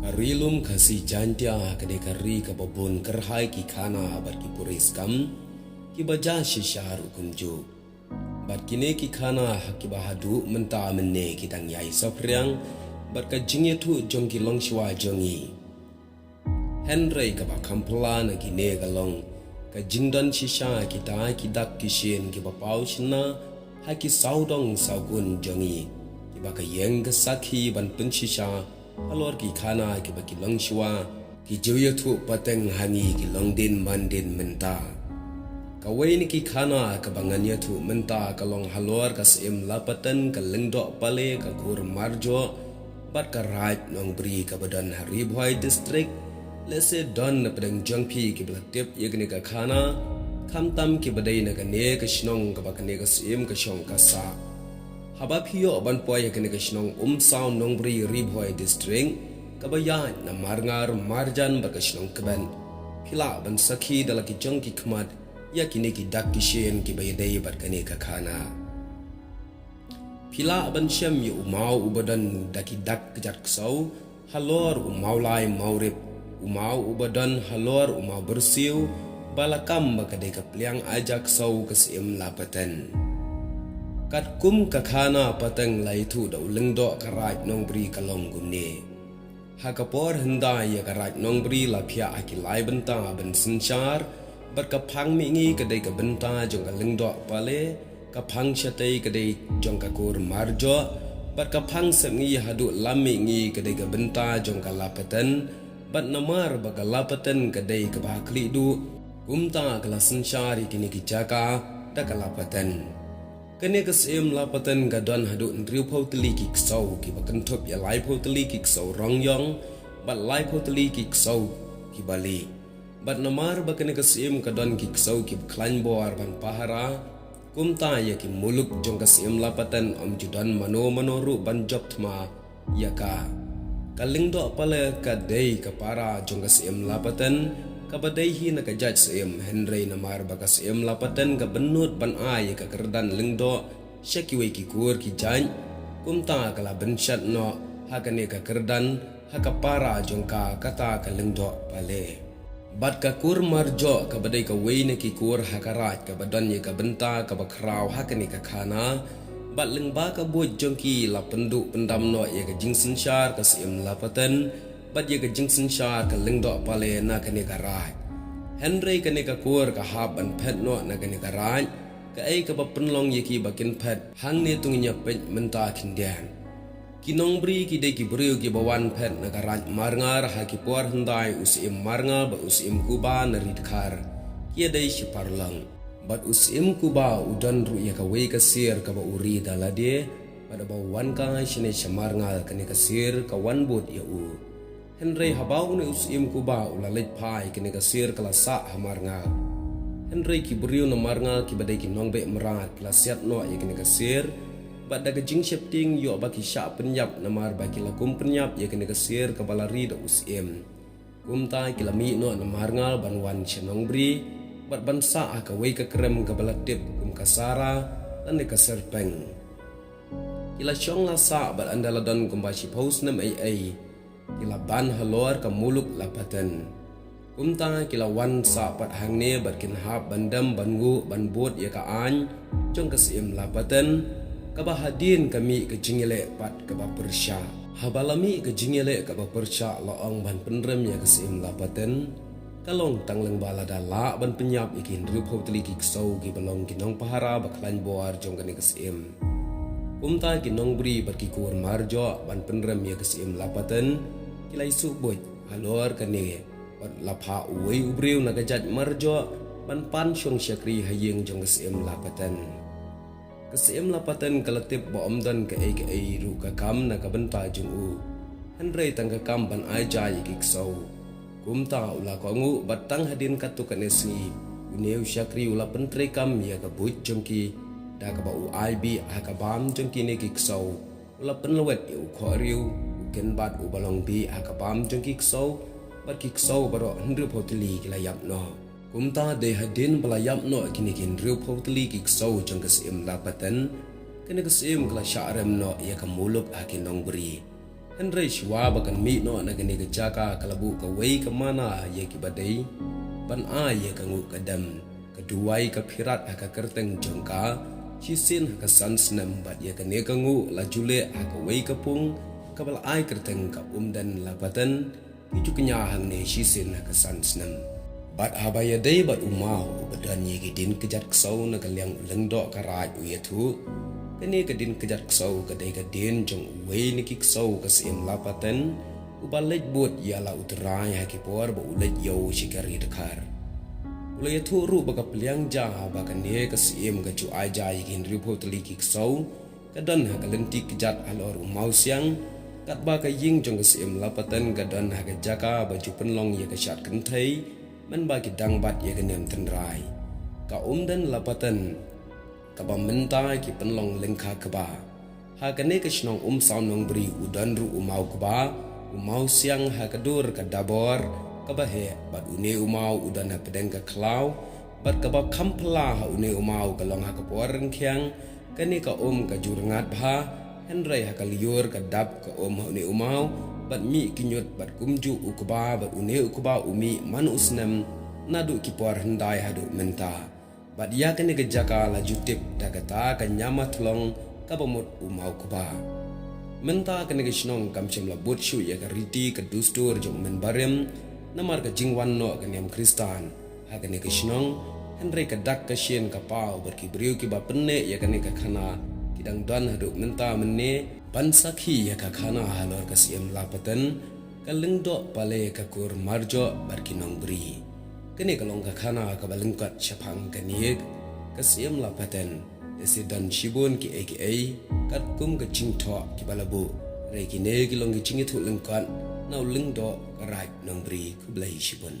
Karilum kasi jantia kade kari kababon kerhai ki khana bar ki puris kam ki baja shishar ukunju bar kine ki khana haki bahadu menta menne ki tang yai sopriang bar ka jingye thu jong ki long shwa jongi Henry ka ba kampla na ki ne galong ka jingdan shisha ki ta ki dak ki shin ki ba pau shina haki saudong saugun jongi ki ba ka yeng ka sakhi ban pun shisha alor ki khana ki ba ki long shwa ki joya thu pateng hani ki long din man din menta ka wei ni ki khana ka bangan ya thu menta ka long halor ka sim lapatan ka lengdo pale ka gur marjo bat ka right nong bri ka badan hari bhoi district lese don na pedang jangpi ki bla tip yegni ka khana kham tam ki badai na ka ne ka shnong ka ba ka ne ka sim ka shong ka sa haba phiyo ban poy yegni ka shnong sao nong bri ri bhoi district ka ba ya na marngar marjan ba ka shnong ka ban phila ban sakhi dala ki jong ki khmat ya kini ki dak ki shen ki bay dai bar kane ka khana phila ban shem yu mau ubadan daki dak jat ksau halor mau lai maurip mau ubadan halor mau bersiu balakam bakade ka pliang ajak sau kasim lapatan kat kum ka khana patang lai thu da ulengdo karaj nongbri kalong gumne hakapor handa ya karaj nongbri la phia akilai benta ban sinchar bar ka phang mi ngi kadai ka benta jong ka lengdo pale ka phang chatai kadai jong ka kur marjo bar ka phang sem ngi hadu lammi ngi kadai ka benta jong ka lapatan bat namar baga lapatan kadai ka bakli du kumta kala sinchari kini ki jaka da ka lapatan kene ka sem lapatan ka don hadu ndriu photli ki ksau ki bakan thop ya lai photli ki ksau rongyong bat lai photli ki ksau ki bali bat namar bakane ka sim ka don ki ksau ki khlain bor ban pahara kumta ya ki muluk jong ka sim lapatan om judan mano ru ban job thma ya ka kalingdo pale ka dei ka para jong ka sim lapatan ka badai hi na ka judge sim Henry namar ba ka sim lapatan ka benut ban ai ka kerdan lingdo shakiwe ki kur ki jan kumta kala benchat no hakane ka kerdan haka para jong ka kata ka lingdo pale bat ka kur marjo ka badai ka weine ki kur hakarat ka badan ye ka benta ka bakrau hakani ka khana bat lengba ka boj jongki la pendu pendam no ye ka jingsin shar ka sim lapatan bat ye ka jingsin shar ka lengdo pale na ka ne ka raj Henry ka ne ka kur ka hab ban phet no na ka ne ka raj ka ai ka ba penlong ye ki bakin phet hang ne tungnya pet menta kindian kinong bri ki de ki briu ki bawan phet na ka raj marngar ha ki por handai usim marnga ba usim kuba na ridkhar ki dei shi parlang bat usim kuba udan ru ya ka wei ka sir ka ba uri dalade pada ba wan ka shine shamarnga ka ne ka sir ka wan bot ya u Henry habau ne usim kuba ulalit phai ka ne ka sir kala sa hamarnga Henry ki briu na marnga ki badai ki nongbe merat kala siat no ya ka ne ka sir bat daga jing shifting yo baki sha penyap namar baki lakum penyap ya kene kesir ka balari da usim kumta kilami no namar ngal banwan chenong bri bat bansa ka wei ka krem ka balatip kum kasara dan ka serpeng kila chong la sa bat andala don kum ba shi post nam ai kila ban halor ka muluk lapatan kumta kila wan sa pat hangne bat kin hab bandam bangu banbot ya ka an jong kasim lapatan kabahadin kami ke jingile pat kaba persya habalami ke jingile kaba persya laong ban penrem ya kesim lapatan kalong tangleng balada la ban penyap ikin rup hotli ki ksau ki balong kinong pahara baklan boar jong kani kesim kumta kinong bri bat ki kur marjo ban penrem ya kesim lapatan kilai subut halor kani bat lapha uwei ubriu nagajat marjo ban pan syong syakri hayeng jong kesim lapatan kasim lapatan kalatip ba omdan ka ai ru ka kam na ka benta jung u Henry tang ka kam ban ai jai ki ksau kumta ula ko ngu batang hadin ka tu ka nesi uneu syakri ula pentre kam ya ka buj jongki da ka ba u ib ha ka bam jongki ne ki ksau ula penlewet u kho riu ken bat u balong bi ha ka bam jongki ksau bat ki ksau baro Henry photli ki la yap no kumta de hadin belayap no kini kin riu photli ki ksau jong kasim lapatan kene kasim kala sharem no ya ka muluk akin nong bri Henry shwa bakan mi no na gani ka jaka kalabu ka wei ka mana ye ki badai ban a ye ka ngu kadam keduai ka pirat ka kerteng jongka sisin ka sansnem bat ye ka ne ka ngu la jule ka wei ka pung ka bal ai kerteng ka dan lapatan itu kenya hang ne sisin ka sansnem bat abaya dei bat umau badan ye gidin kejat ksau na kalyang lengdo ka raj u ye thu kani kadin kejat ksau kadai kadin jong wei ni ki ksau ka sim lapatan ubalej buat yala utrai hakipor ba ulej yo shikari dekar ulej thu ru ba ka plyang ja ba ka ne ka sim ka chu aja yikin report li ki ksau kadan ha kalenti kejat alor umau siang kat ba ka ying jong ka sim lapatan kadan ha ka jaka ba ju penlong ye ka shat kan thai man ba ki dang bat ye ka nem tenrai ka dan lapatan ka ba mentai ki penlong lengkha ka ba ha ka ne ka shnong saw nong bri udan ru umau ka ba umau siang ha ka dur ka dabor ka ba he bat une umau udan ha pedeng ka klau bat ka ba kampla ha une umau ka long ha ka poreng khyang ka ne ka ka jurngat bha henrai ha ka liur ka dab ka ha une umau bat mi kinyut bat kumju ukba bat une ukba umi man usnam nadu ki por hendai hadu menta bat ya kene ke jaka la jutip dagata ka nyama thlong ka bomot umau kuba menta kene ke shnong kam chem la bot shu ya ka riti ka dustur jong men barem namar ka jingwan no ka niam kristan ha kene ke shnong henry ka dak ka shen ka pau ber ki briu ki ba penne ya kene ka khana kidang dan hadu menta menne ban sakhi ya ka khana halor ka siem lapatan ka lengdo pale ka kur marjo bar ki nong bri kene kalong ka khana ka balengkat syapang kaniek ka siem lapatan desi dan shibun ki aka kat kum ka chingtho ki balabu re ki ne ki long ki chingi thu lengkat nau lengdo ka rai nong bri ku blai shibun